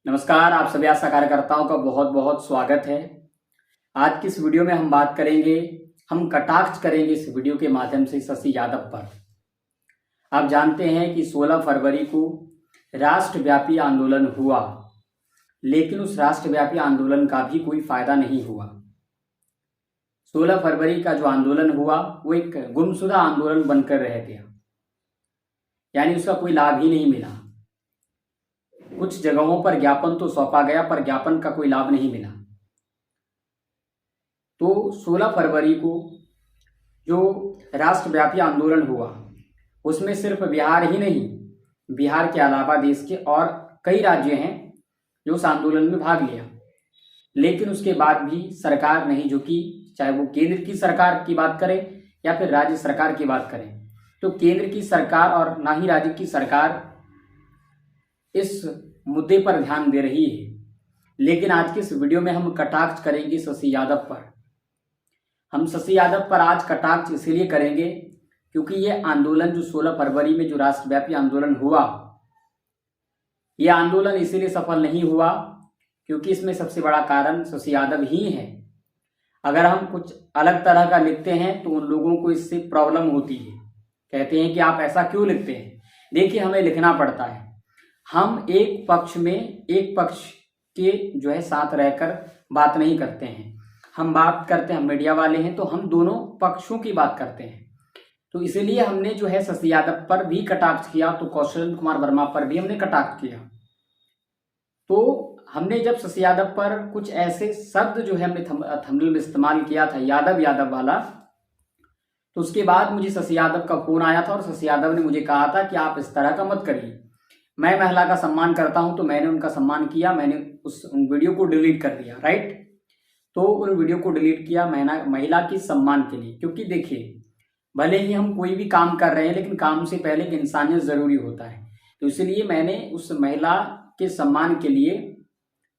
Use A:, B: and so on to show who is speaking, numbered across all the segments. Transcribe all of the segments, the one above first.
A: नमस्कार, आप सभी आशा कार्यकर्ताओं का बहुत बहुत स्वागत है। आज की इस वीडियो में हम बात करेंगे, हम कटाक्ष करेंगे इस वीडियो के माध्यम से शशि यादव पर। आप जानते हैं कि 16 फरवरी को राष्ट्रव्यापी आंदोलन हुआ, लेकिन उस राष्ट्रव्यापी आंदोलन का भी कोई फायदा नहीं हुआ। 16 फरवरी का जो आंदोलन हुआ वो एक गुमशुदा आंदोलन बनकर रह गया, यानी उसका कोई लाभ ही नहीं मिला। कुछ जगहों पर ज्ञापन तो सौंपा गया, पर ज्ञापन का कोई लाभ नहीं मिला। तो 16 फरवरी को जो राष्ट्रव्यापी आंदोलन हुआ उसमें सिर्फ बिहार ही नहीं, बिहार के अलावा देश के और कई राज्य हैं जो उस आंदोलन में भाग लिया, लेकिन उसके बाद भी सरकार नहीं झुकी। चाहे वो केंद्र की सरकार की बात करें या फिर राज्य सरकार की बात करें, तो केंद्र की सरकार और ना ही राज्य की सरकार इस मुद्दे पर ध्यान दे रही है। लेकिन आज की इस वीडियो में हम कटाक्ष करेंगे शशि यादव पर। हम शशि यादव पर आज कटाक्ष इसलिए करेंगे क्योंकि ये आंदोलन जो 16 फरवरी में जो राष्ट्रव्यापी आंदोलन हुआ, यह आंदोलन इसीलिए सफल नहीं हुआ क्योंकि इसमें सबसे बड़ा कारण शशि यादव ही है। अगर हम कुछ अलग तरह का लिखते हैं तो उन लोगों को इससे प्रॉब्लम होती है, कहते हैं कि आप ऐसा क्यों लिखते हैं। देखिए, हमें लिखना पड़ता है। हम एक पक्ष के जो है साथ रहकर बात नहीं करते हैं, हम बात करते हैं, हम मीडिया वाले हैं तो हम दोनों पक्षों की बात करते हैं। तो इसलिए हमने जो है शशि यादव पर भी कटाक्ष किया, तो कौशल कुमार वर्मा पर भी हमने कटाक्ष किया। तो हमने जब शशि यादव पर कुछ ऐसे शब्द जो है हमने थंबनेल में इस्तेमाल किया था, यादव वाला, तो उसके बाद मुझे शशि यादव का फोन आया था और शशि यादव ने मुझे कहा था कि आप इस तरह का मत करिए। मैं महिला का सम्मान करता हूं तो मैंने उनका सम्मान किया, मैंने उन वीडियो को डिलीट कर दिया, राइट। तो उन वीडियो को डिलीट किया महिला की सम्मान के लिए, क्योंकि देखिए, भले ही हम कोई भी काम कर रहे हैं लेकिन काम से पहले एक इंसानियत जरूरी होता है। तो इसलिए मैंने उस महिला के सम्मान के लिए,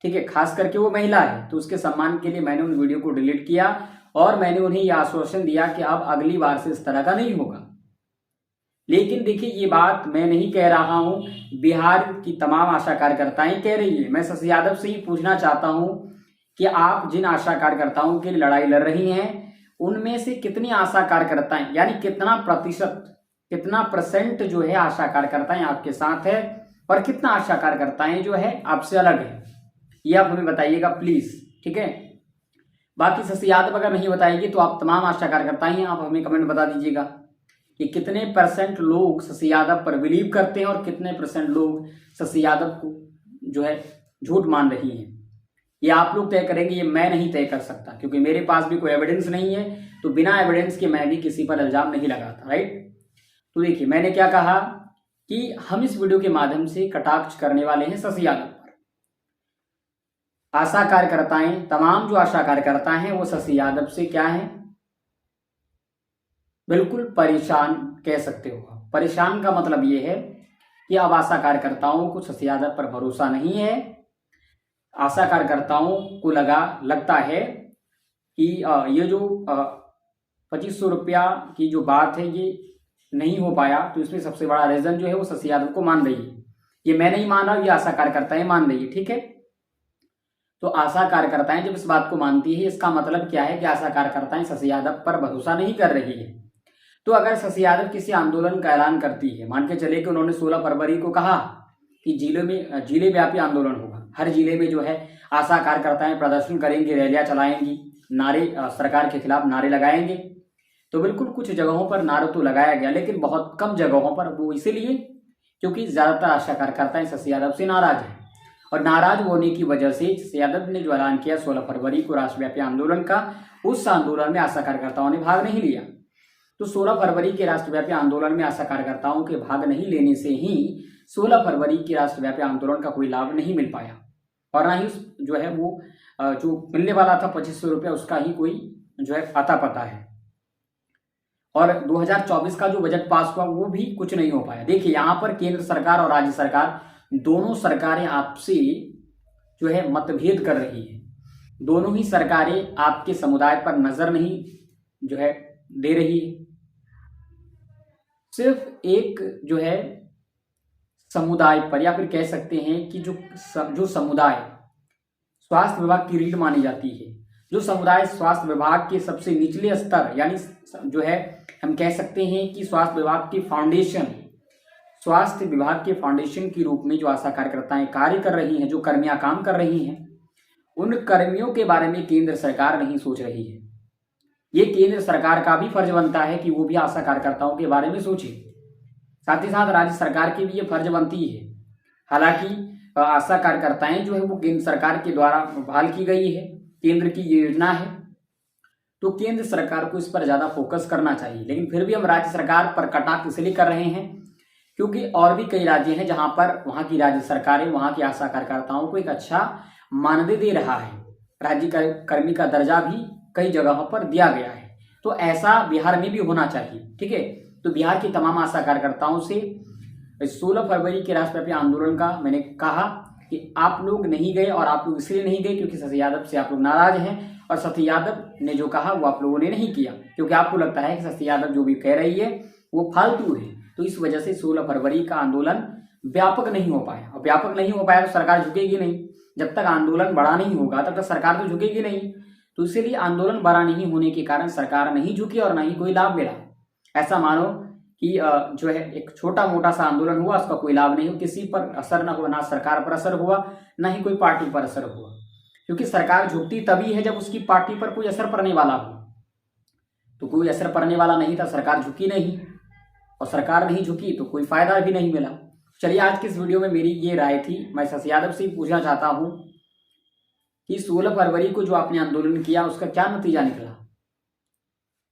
A: ठीक है, खास करके वो महिला है तो उसके सम्मान के लिए मैंने उन वीडियो को डिलीट किया और मैंने उन्हें यह आश्वासन दिया कि अब अगली बार से इस तरह का नहीं होगा। लेकिन देखिए, ये बात मैं नहीं कह रहा हूं, बिहार की तमाम आशा कार्यकर्ताएं कह रही है। मैं शशि यादव से ही पूछना चाहता हूं कि आप जिन आशा कार्यकर्ताओं के लिए लड़ाई लड़ रही हैं, उनमें से कितनी आशा कार्यकर्ताएं, यानी कितना प्रतिशत, कितना परसेंट जो है आशा कार्यकर्ताएं आपके साथ है और कितना आशा कार्यकर्ताएं जो है आपसे अलग है, ये आप हमें बताइएगा प्लीज, ठीक है। बाकी शशि यादव अगर नहीं बताएगी तो आप तमाम आशा कार्यकर्ता ही आप हमें कमेंट बता दीजिएगा कि कितने परसेंट लोग शशि यादव पर बिलीव करते हैं और कितने परसेंट लोग शशि यादव को जो है झूठ मान रही हैं। ये आप लोग तय करेंगे, ये मैं नहीं तय कर सकता क्योंकि मेरे पास भी कोई एविडेंस नहीं है। तो बिना एविडेंस के मैं भी किसी पर इल्जाम नहीं लगाता, राइट। तो देखिए, मैंने क्या कहा कि हम इस वीडियो के माध्यम से कटाक्ष करने वाले हैं शशि यादव पर। आशा कार्यकर्ताएं, तमाम जो आशा कार्यकर्ता हैं वो शशि यादव से क्या है, बिल्कुल परेशान कह सकते हो। परेशान का मतलब ये है कि अब आशा कार्यकर्ताओं को शशि यादव पर भरोसा नहीं है। आशा कार्यकर्ताओं को लगता है कि ये जो 2500 रुपया की जो बात है ये नहीं हो पाया, तो इसमें सबसे बड़ा रीजन जो है वो शशि यादव को मान रही है। ये मैं नहीं मान रहा, ये आशा कार्यकर्ताएं मान रही है, ठीक है। तो आशा कार्यकर्ताएं जब इस बात को मानती है, इसका मतलब क्या है कि आशा कार्यकर्ताएं शशि यादव पर भरोसा नहीं कर रही है। तो अगर शशि यादव किसी आंदोलन का ऐलान करती है, मान के चले कि उन्होंने 16 फरवरी को कहा कि जिले व्यापी आंदोलन होगा, हर जिले में जो है आशा कार्यकर्ताएं प्रदर्शन करेंगी, रैलियां चलाएंगी, नारे सरकार के खिलाफ नारे लगाएंगे। तो बिल्कुल कुछ जगहों पर नारा तो लगाया गया, लेकिन बहुत कम जगहों पर। वो इसीलिए क्योंकि ज्यादातर आशा कार्यकर्ताएं शशि यादव से नाराज हैं, और नाराज होने की वजह से शशि यादव ने जो ऐलान किया 16 फरवरी को राष्ट्रव्यापी आंदोलन का, उस आंदोलन में आशा कार्यकर्ताओं ने भाग नहीं लिया। तो 16 फरवरी के राष्ट्रव्यापी आंदोलन में आशा कार्यकर्ताओं के भाग नहीं लेने से ही 16 फरवरी के राष्ट्रव्यापी आंदोलन का कोई लाभ नहीं मिल पाया, और ना ही उस जो है वो जो मिलने वाला था 2500 रुपया, उसका ही कोई जो है अता पता है। और 2024 का जो बजट पास हुआ वो भी कुछ नहीं हो पाया। देखिए, यहाँ पर केंद्र सरकार और राज्य सरकार, दोनों सरकारें आपसे जो है मतभेद कर रही है। दोनों ही सरकारें आपके समुदाय पर नजर नहीं जो है दे रही है। सिर्फ एक जो है समुदाय पर, या फिर कह सकते हैं कि जो समुदाय स्वास्थ्य विभाग की रीढ़ मानी जाती है, जो समुदाय स्वास्थ्य विभाग के सबसे निचले स्तर, यानी जो है हम कह सकते हैं कि स्वास्थ्य विभाग के फाउंडेशन, स्वास्थ्य विभाग के फाउंडेशन के रूप में जो आशा कार्यकर्ताएं कार्य कर रही हैं, जो कर्मियां काम कर रही हैं, उन कर्मियों के बारे में केंद्र सरकार नहीं सोच रही है। ये केंद्र सरकार का भी फर्ज बनता है कि वो भी आशा कार्यकर्ताओं के बारे में सोचे। साथ ही साथ राज्य सरकार की भी ये फर्ज बनती है। हालांकि आशा कार्यकर्ताएं जो है वो केंद्र सरकार के द्वारा बहाल की गई है, केंद्र की योजना है, तो केंद्र सरकार को इस पर ज़्यादा फोकस करना चाहिए। लेकिन फिर भी हम राज्य सरकार पर कटाक्ष इसलिए कर रहे हैं क्योंकि और भी कई राज्य हैं जहां पर वहां की राज्य सरकारें वहां की आशा कार्यकर्ताओं को एक अच्छा मानदेय दे रहा है, राज्य कर्मी का दर्जा भी कई जगहों पर दिया गया है। तो ऐसा बिहार में भी होना चाहिए। ठीक है, तो बिहार की तमाम आशा कार्यकर्ताओं से 16 फरवरी के राष्ट्रव्यापी आंदोलन का मैंने कहा कि आप लोग नहीं गए, और आप लोग इसलिए नहीं गए क्योंकि शशि यादव से आप लोग नाराज हैं, और शशि यादव ने जो कहा वो आप लोगों ने नहीं किया क्योंकि आपको लगता है कि शशि यादव जो भी कह रही है वो फालतू है। तो इस वजह से 16 फरवरी का आंदोलन व्यापक नहीं हो पाया, और व्यापक नहीं हो पाया तो सरकार झुकेगी नहीं। जब तक आंदोलन बड़ा नहीं होगा तब तक सरकार तो झुकेगी नहीं। तो इसीलिए आंदोलन बड़ा नहीं होने के कारण सरकार नहीं झुकी और नहीं कोई लाभ मिला। ऐसा मानो कि जो है एक छोटा मोटा सा आंदोलन हुआ, उसका कोई लाभ नहीं हुआ, किसी पर असर ना हुआ, ना सरकार पर असर हुआ, ना ही कोई पार्टी पर असर हुआ। क्योंकि सरकार झुकती तभी है जब उसकी पार्टी पर कोई असर पड़ने वाला हो। तो कोई असर पड़ने वाला नहीं था, सरकार झुकी नहीं, और सरकार नहीं झुकी तो कोई फायदा भी नहीं मिला। चलिए, आज की इस वीडियो में मेरी ये राय थी। मैं शशि यादव से पूछना चाहता हूं कि 16 फरवरी को जो आपने आंदोलन किया उसका क्या नतीजा निकला,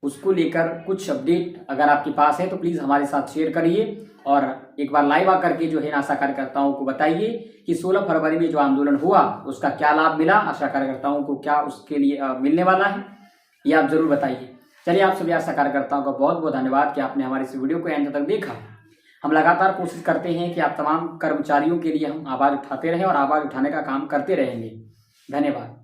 A: उसको लेकर कुछ अपडेट अगर आपके पास है तो प्लीज हमारे साथ शेयर करिए, और एक बार लाइव आकर के जो है आशा कार्यकर्ताओं को बताइए कि 16 फरवरी में जो आंदोलन हुआ उसका क्या लाभ मिला, आशा कार्यकर्ताओं को क्या उसके लिए मिलने वाला है, ये आप जरूर बताइए। चलिए, आप सभी आशा कार्यकर्ताओं का बहुत बहुत धन्यवाद कि आपने हमारी इस वीडियो को अंत तक देखा। हम लगातार कोशिश करते हैं कि आप तमाम कर्मचारियों के लिए हम आवाज उठाते रहें, और आवाज उठाने का काम करते रहेंगे। धन्यवाद।